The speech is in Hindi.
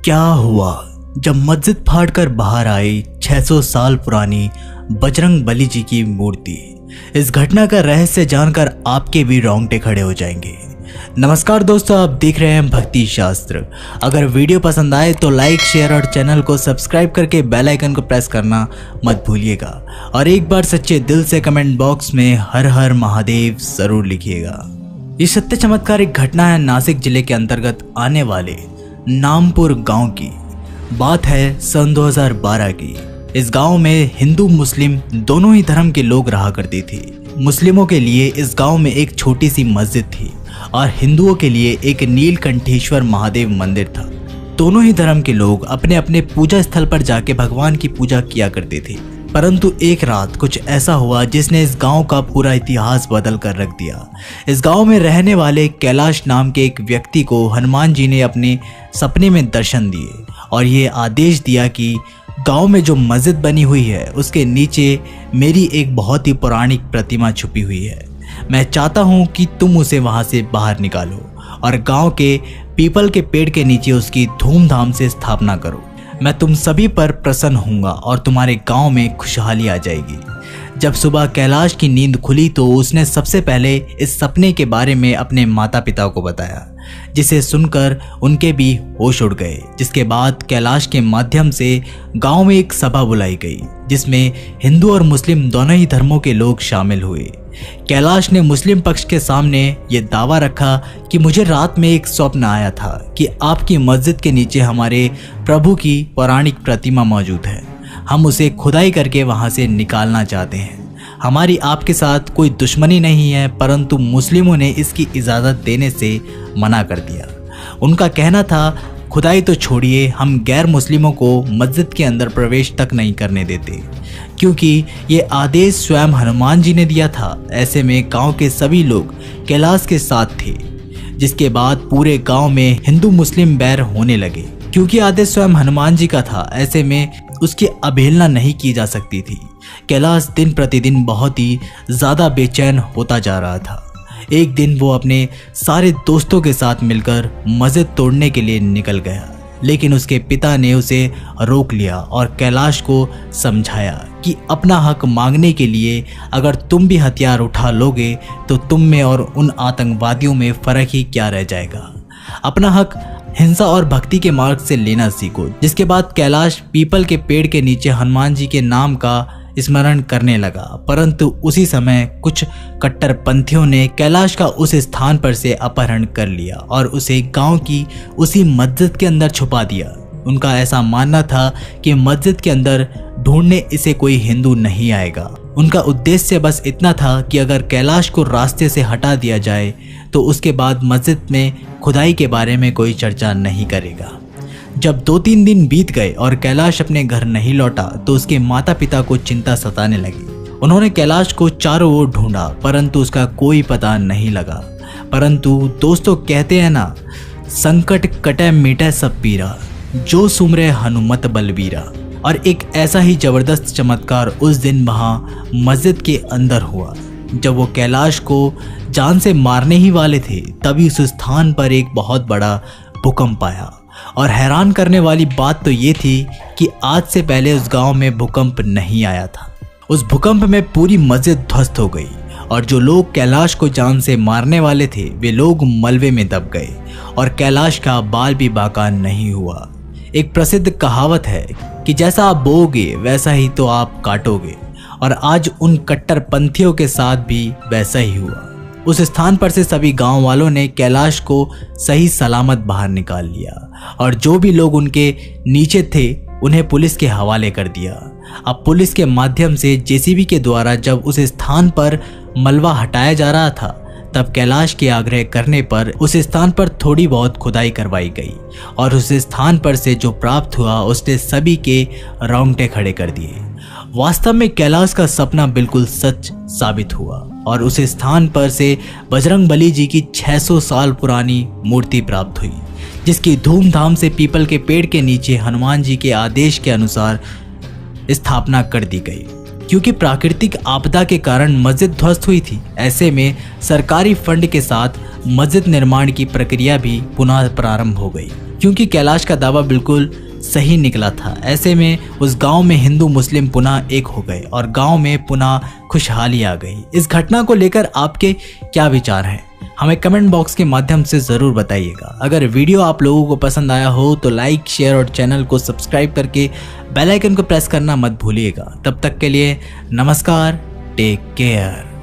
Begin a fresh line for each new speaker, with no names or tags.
क्या हुआ जब मस्जिद फाड़कर बाहर आई 600 साल पुरानी बजरंग बली जी की मूर्ति। इस घटना का रहस्य जानकर आपके भी रोंगटे खड़े हो जाएंगे। नमस्कार दोस्तों, आप देख रहे हैं भक्ति शास्त्र। अगर वीडियो पसंद आए तो लाइक, शेयर और चैनल को सब्सक्राइब करके बेल आइकन को प्रेस करना मत भूलिएगा और एक बार सच्चे दिल से कमेंट बॉक्स में हर हर महादेव जरूर लिखिएगा। ये सत्य चमत्कारिक घटना है नासिक जिले के अंतर्गत आने वाले नामपुर गांव की। बात है सन 2012 की। इस गांव में हिंदू मुस्लिम दोनों ही धर्म के लोग रहा करते थे। मुस्लिमों के लिए इस गांव में एक छोटी सी मस्जिद थी और हिंदुओं के लिए एक नीलकंठेश्वर महादेव मंदिर था। दोनों ही धर्म के लोग अपने अपने पूजा स्थल पर जाके भगवान की पूजा किया करते थे। परंतु एक रात कुछ ऐसा हुआ जिसने इस गांव का पूरा इतिहास बदल कर रख दिया। इस गांव में रहने वाले कैलाश नाम के एक व्यक्ति को हनुमान जी ने अपने सपने में दर्शन दिए और ये आदेश दिया कि गांव में जो मस्जिद बनी हुई है उसके नीचे मेरी एक बहुत ही पौराणिक प्रतिमा छुपी हुई है। मैं चाहता हूं कि तुम उसे वहां से बाहर निकालो और गांव के पीपल के पेड़ के नीचे उसकी धूमधाम से स्थापना करो। मैं तुम सभी पर प्रसन्न होऊंगा और तुम्हारे गांव में खुशहाली आ जाएगी। जब सुबह कैलाश की नींद खुली तो उसने सबसे पहले इस सपने के बारे में अपने माता पिता को बताया, जिसे सुनकर उनके भी होश उड़ गए। जिसके बाद कैलाश के माध्यम से गांव में एक सभा बुलाई गई जिसमें हिंदू और मुस्लिम दोनों ही धर्मों के लोग शामिल हुए। कैलाश ने मुस्लिम पक्ष के सामने ये दावा रखा कि मुझे रात में एक स्वप्न आया था कि आपकी मस्जिद के नीचे हमारे प्रभु की पौराणिक प्रतिमा मौजूद है। हम उसे खुदाई करके वहां से निकालना चाहते हैं। हमारी आपके साथ कोई दुश्मनी नहीं है, परंतु मुस्लिमों ने इसकी इजाज़त देने से मना कर दिया। उनका कहना था, खुदाई तो छोड़िए, हम गैर मुस्लिमों को मस्जिद के अंदर प्रवेश तक नहीं करने देते, क्योंकि ये आदेश स्वयं हनुमान जी ने दिया था। ऐसे में गांव के सभी लोग कैलाश के साथ थे, जिसके बाद पूरे गांव में हिंदू मुस्लिम बैर होने लगे। क्योंकि आदेश स्वयं हनुमान जी का था, ऐसे में उसकी अवहेलना नहीं की जा सकती थी। कैलाश दिन प्रतिदिन बहुत ही ज़्यादा बेचैन होता जा रहा था। एक दिन वो अपने सारे दोस्तों के साथ मिलकर मस्जिद तोड़ने के लिए निकल गया, लेकिन उसके पिता ने उसे रोक लिया और कैलाश को समझाया कि अपना हक मांगने के लिए अगर तुम भी हथियार उठा लोगे तो तुम में और उन आतंकवादियों में फ़र्क ही क्या रह जाएगा। अपना हक हिंसा और भक्ति के मार्ग से लेना सीखो। जिसके बाद कैलाश पीपल के पेड़ के नीचे हनुमान जी के नाम का स्मरण करने लगा। परंतु उसी समय कुछ कट्टरपंथियों ने कैलाश का उस स्थान पर से अपहरण कर लिया और उसे गांव की उसी मस्जिद के अंदर छुपा दिया। उनका ऐसा मानना था कि मस्जिद के अंदर ढूंढने इसे कोई हिंदू नहीं आएगा। उनका उद्देश्य बस इतना था कि अगर कैलाश को रास्ते से हटा दिया जाए तो उसके बाद मस्जिद में खुदाई के बारे में कोई चर्चा नहीं करेगा। जब 2-3 दिन बीत गए और कैलाश अपने घर नहीं लौटा तो उसके माता पिता को चिंता सताने लगी। उन्होंने कैलाश को चारों ओर ढूंढा, परंतु उसका कोई पता नहीं लगा। परंतु दोस्तों कहते हैं ना, संकट कटे मिटे सब पीरा, जो सुमरे हनुमत बलबीरा। और एक ऐसा ही जबरदस्त चमत्कार उस दिन वहाँ मस्जिद के अंदर हुआ। जब वो कैलाश को जान से मारने ही वाले थे, तभी उस स्थान पर एक बहुत बड़ा भूकंप आया। और हैरान करने वाली बात तो ये थी कि आज से पहले उस गांव में भूकंप नहीं आया था। उस भूकंप में पूरी मस्जिद ध्वस्त हो गई और जो लोग कैलाश को जान से मारने वाले थे वे लोग मलबे में दब गए और कैलाश का बाल भी बाका नहीं हुआ। एक प्रसिद्ध कहावत है कि जैसा आप बोओगे वैसा ही तो आप काटोगे, और आज उन कट्टरपंथियों के साथ भी वैसा ही हुआ। उस स्थान पर से सभी गांव वालों ने कैलाश को सही सलामत बाहर निकाल लिया और जो भी लोग उनके नीचे थे उन्हें पुलिस के हवाले कर दिया। अब पुलिस के माध्यम से जेसीबी के द्वारा जब उस स्थान पर मलबा हटाया जा रहा था, तब कैलाश के आग्रह करने पर उस स्थान पर थोड़ी बहुत खुदाई करवाई गई और उस स्थान पर से जो प्राप्त हुआ उसने सभी के रोंगटे खड़े कर दिए। वास्तव में कैलाश का सपना बिल्कुल सच साबित हुआ और उस स्थान पर से बजरंग बली जी की 600 साल पुरानी मूर्ति प्राप्त हुई, जिसकी धूमधाम से पीपल के पेड़ के नीचे हनुमान जी के आदेश के अनुसार स्थापना कर दी गई। क्योंकि प्राकृतिक आपदा के कारण मस्जिद ध्वस्त हुई थी। ऐसे में सरकारी फंड के साथ मस्जिद निर्माण की प्रक्रिया भी पुनः प्रारंभ हो गई, क्योंकि कैलाश का दावा बिल्कुल सही निकला था। ऐसे में उस गांव में हिंदू मुस्लिम पुनः एक हो गए और गांव में पुनः खुशहाली आ गई। इस घटना को लेकर आपके क्या विचार हैं, हमें कमेंट बॉक्स के माध्यम से ज़रूर बताइएगा। अगर वीडियो आप लोगों को पसंद आया हो तो लाइक, शेयर और चैनल को सब्सक्राइब करके बेल आइकन को प्रेस करना मत भूलिएगा। तब तक के लिए नमस्कार, टेक केयर।